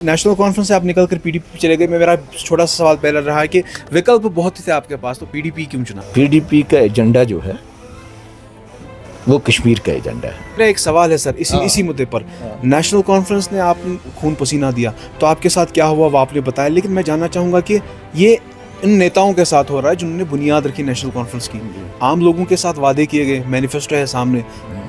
National conference से आप निकल कर पीडीपी चले गए। मेरा छोटा सा सवाल पहले रहा है कि विकल्प बहुत थे आपके पास, तो पीडीपी क्यों चुना? पीडीपी का एजेंडा जो है वो कश्मीर का एजेंडा है। मेरा एक सवाल है सर, इसी मुद्दे पर। नेशनल कॉन्फ्रेंस ने आप खून पसीना दिया, तो आपके साथ क्या हुआ वो आपने बताया, लेकिन मैं जानना चाहूँगा कि ये इन नेताओं के साथ हो रहा है जिन्होंने बुनियाद रखी नेशनल कॉन्फ्रेंस की। आम लोगों के साथ वादे किए गए, मैनिफेस्टो है सामने,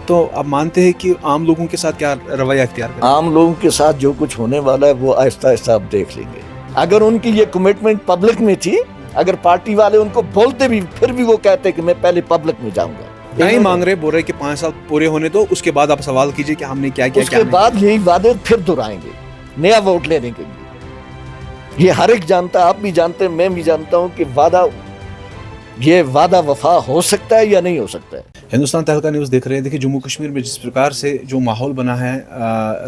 तो आप मानते हैं कि आम लोगों के साथ क्या रवैया अख्तियार करें? आम लोगों के साथ जो कुछ होने वाला है वो आहिस्ता आहिस्ता आप देख लेंगे। अगर उनकी ये कमिटमेंट पब्लिक में थी, अगर पार्टी वाले उनको बोलते भी फिर भी वो कहते कि मैं पहले पब्लिक में जाऊंगा। नहीं मांग रहे, बोल रहे कि 5 साल पूरे होने दो, उसके बाद आप सवाल कीजिए कि हमने क्या किया। उसके बाद यही वादे फिर दोहराएंगे नया वोट लेने के लिए। ये हर एक जानता, आप भी जानते हैं, मैं भी जानता हूं कि ये वादा वफा हो सकता है या नहीं हो सकता है। हिंदुस्तान तहलका न्यूज़ देख रहे हैं। देखिए, जम्मू कश्मीर में जिस प्रकार से जो माहौल बना है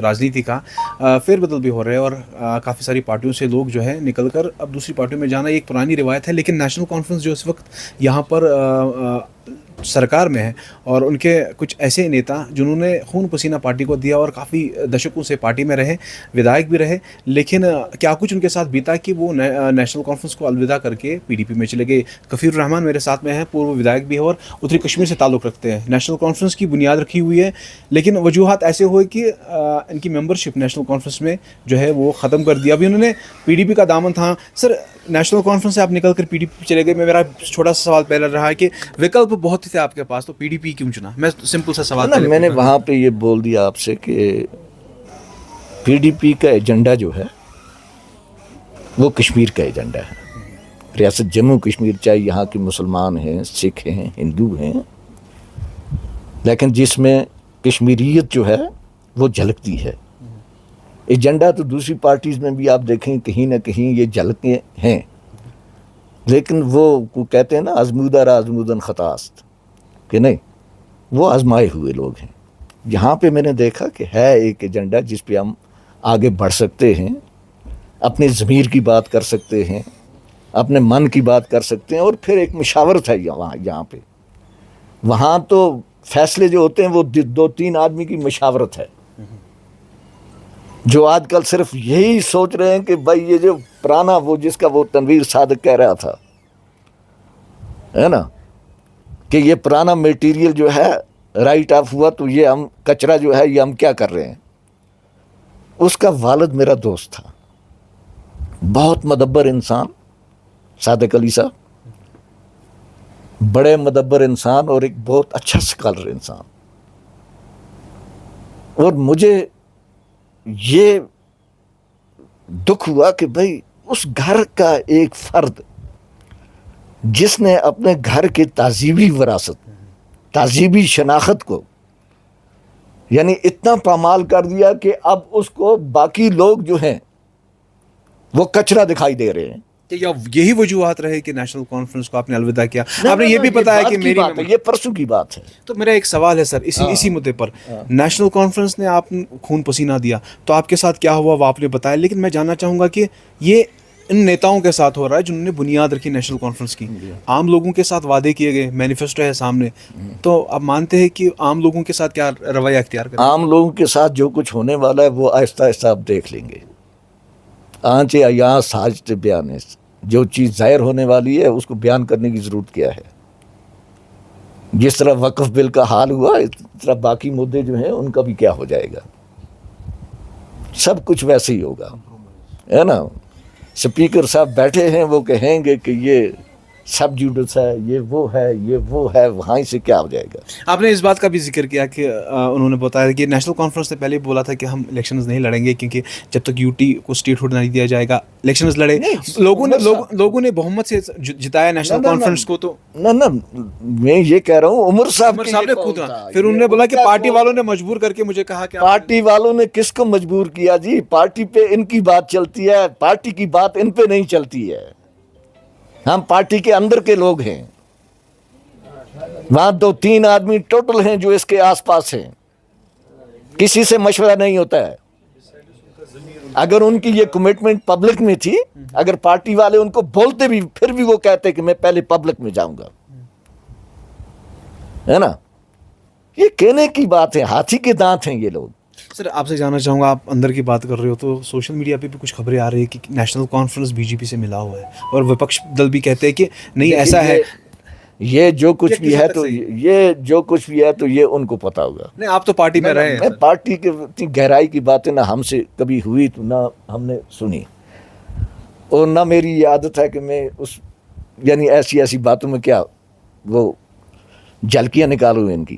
राजनीति का, फेरबदल भी हो रहे हैं और काफ़ी सारी पार्टियों से लोग जो है निकलकर अब दूसरी पार्टियों में जाना एक पुरानी रिवायत है। लेकिन नेशनल कॉन्फ्रेंस जो इस वक्त यहाँ पर सरकार में है और उनके कुछ ऐसे नेता जिन्होंने खून पसीना पार्टी को दिया और काफ़ी दशकों से पार्टी में रहे, विधायक भी रहे, लेकिन क्या कुछ उनके साथ बीता कि वो नेशनल कॉन्फ्रेंस को अलविदा करके पीडीपी में चले गए। कफीर रहमान मेरे साथ में हैं, पूर्व विधायक भी है और उत्तरी कश्मीर से ताल्लुक़ रखते हैं। नेशनल कॉन्फ्रेंस की बुनियाद रखी हुई है, लेकिन वजूहत ऐसे हुए कि इनकी मेंबरशिप नेशनल कॉन्फ्रेंस में जो है वो ख़त्म कर दिया। अभी उन्होंने पीडीपी का दामन था। सर, नेशनल कॉन्फ्रेंस से आप निकल कर पीडीपी चले गए। मेरा छोटा सा सवाल पहले रहा है कि विकल्प बहुत थे आपके पास, तो पीडीपी क्यों चुना? मैं सिंपल सा सवाल मैंने वहां पे ये बोल दिया आपसे कि पीडीपी का एजेंडा जो है वो कश्मीर का एजेंडा है। रियासत जम्मू कश्मीर, चाहे यहाँ के मुसलमान हैं, सिख हैं, हिंदू हैं, लेकिन जिसमें कश्मीरियत जो है वो झलकती है। एजेंडा तो दूसरी पार्टीज़ में भी आप देखें कहीं ना कहीं ये झलके हैं, लेकिन वो कहते हैं ना आजमूदा आजमूदन खतास्त, कि नहीं, वो आजमाए हुए लोग हैं। यहाँ पे मैंने देखा कि है एक एजेंडा जिस पे हम आगे बढ़ सकते हैं, अपने ज़मीर की बात कर सकते हैं, अपने मन की बात कर सकते हैं, और फिर एक मशावरत है यहाँ पे। वहाँ तो फैसले जो होते हैं वो 2-3 आदमी की मशावरत है, जो आजकल सिर्फ यही सोच रहे हैं कि भाई ये जो पुराना वो जिसका वो तनवीर सादिक कह रहा था, है ना, कि ये पुराना मटेरियल जो है राइट ऑफ हुआ तो ये हम कचरा जो है ये हम क्या कर रहे हैं। उसका वालिद मेरा दोस्त था, बहुत मदब्बर इंसान, सादिक अली साहब, बड़े मदब्बर इंसान और एक बहुत अच्छा स्कॉलर इंसान। और मुझे ये दुख हुआ कि भाई उस घर का एक फर्द जिसने अपने घर के तहजीबी विरासत, तहजीबी शनाख्त को यानी इतना पामाल कर दिया कि अब उसको बाकी लोग जो हैं वो कचरा दिखाई दे रहे हैं। या यही वजूहत रहे कि नेशनल कॉन्फ्रेंस को आपने अलविदा किया? आपने ये भी बताया कि मेरी बात है, ये परसों की बात है। तो मेरा एक सवाल है सर, इसी मुद्दे पर। नेशनल कॉन्फ्रेंस ने आप खून पसीना दिया, तो आपके साथ क्या हुआ वो आपने बताया, लेकिन मैं जानना चाहूँगा कि ये इन नेताओं के साथ हो रहा है जिन्होंने बुनियाद रखी नेशनल कॉन्फ्रेंस की। आम लोगों के साथ वादे किए गए, मैनिफेस्टो है सामने, तो आप मानते हैं कि आम लोगों के साथ क्या रवैया अख्तियार करें? आम लोगों के साथ जो कुछ होने वाला है वो आहिस्ता आहिस्ता आप देख लेंगे। आंच या साज बयान, जो चीज़ ज़ाहिर होने वाली है उसको बयान करने की ज़रूरत क्या है। जिस तरह वक्फ बिल का हाल हुआ, इस तरह बाकी मुद्दे जो हैं उनका भी क्या हो जाएगा, सब कुछ वैसे ही होगा, है ना। स्पीकर साहब बैठे हैं, वो कहेंगे कि ये सब जुडिस है, ये वो है, वहाँ से क्या हो जाएगा। आपने इस बात का भी जिक्र किया कि उन्होंने बताया कि नेशनल कॉन्फ्रेंस ने पहले बोला था कि हम इलेक्शंस नहीं लड़ेंगे क्योंकि जब तक यूटी को स्टेटहुड नहीं दिया जाएगा इलेक्शंस लड़े। लोगों ने बहुमत से जिताया नेशनल कॉन्फ्रेंस को। तो ना मैं ये कह रहा हूँ उमर साहब ने खुद, फिर उन्होंने बोला कि पार्टी वालों ने मजबूर करके मुझे कहा कि पार्टी वालों ने किसको मजबूर किया जी? पार्टी पे इनकी बात चलती है, पार्टी की बात इन पे नहीं चलती है। हम पार्टी के अंदर के लोग हैं, वहां 2-3 आदमी टोटल हैं जो इसके आसपास हैं, किसी से मशवरा नहीं होता है। अगर उनकी ये कमिटमेंट पब्लिक में थी, अगर पार्टी वाले उनको बोलते भी फिर भी वो कहते कि मैं पहले पब्लिक में जाऊंगा, है ना। ये कहने की बात है, हाथी के दांत हैं ये लोग। سر آپ سے جاننا چاہوں گا, آپ اندر کی بات کر رہے ہو تو سوشل میڈیا پہ بھی کچھ خبریں آ رہی ہیں کہ نیشنل کانفرنس بی جے پی سے ملا ہوا ہے, اور وپکش دل بھی کہتے ہیں کہ نہیں ایسا ہے. یہ جو کچھ بھی ہے تو یہ ان کو پتا ہوگا. نہیں, آپ تو پارٹی میں رہے ہیں. میں پارٹی کے اتنی گہرائی کی باتیں نہ ہم سے کبھی ہوئی تو نہ ہم نے سنی, اور نہ میری یہ عادت ہے کہ میں اس یعنی ایسی باتوں میں کیا وہ جھلکیاں نکالوں ان کی.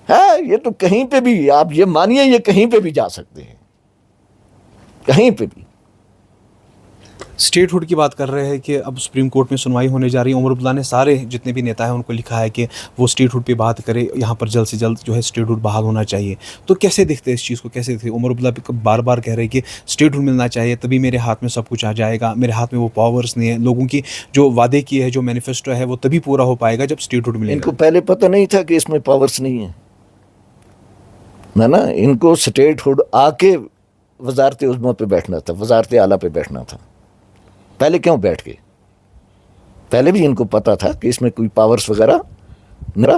ہے یہ تو کہیں پہ بھی, آپ یہ مانیے یہ کہیں پہ بھی جا سکتے ہیں, کہیں پہ بھی. اسٹیٹ ہوڈ کی بات کر رہے ہیں کہ اب سپریم کورٹ میں سنوائی ہونے جا رہی ہے. عمر عبداللہ نے سارے جتنے بھی نیتا ہیں ان کو لکھا ہے کہ وہ اسٹیٹ ہوڈ پہ بات کرے, یہاں پر جلد سے جلد جو ہے اسٹیٹ ہوڈ بحال ہونا چاہیے. تو کیسے دیکھتے ہیں اس چیز کو, کیسے دیکھتے ہیں؟ عمر عبداللہ بار بار کہہ رہے ہیں کہ اسٹیٹ ہوڈ ملنا چاہیے, تبھی میرے ہاتھ میں سب کچھ آ جائے گا. میرے ہاتھ میں وہ پاورس نہیں ہے, لوگوں کی جو وعدے کیے ہیں, جو مینیفیسٹو ہے وہ تبھی پورا ہو پائے گا جب اسٹیٹ ہوڈ ملے ان گا. کو پہلے پتہ نہیں تھا کہ اس میں پاورز نہیں ہیں نا. ان کو اسٹیٹ ہوڈ آ کے وزارت عظمیٰ پہ بیٹھنا تھا, وزارت اعلیٰ پہ بیٹھنا تھا. پہلے کیوں بیٹھ گئے؟ پہلے بھی ان کو پتا تھا کہ اس میں کوئی پاورز وغیرہ میرا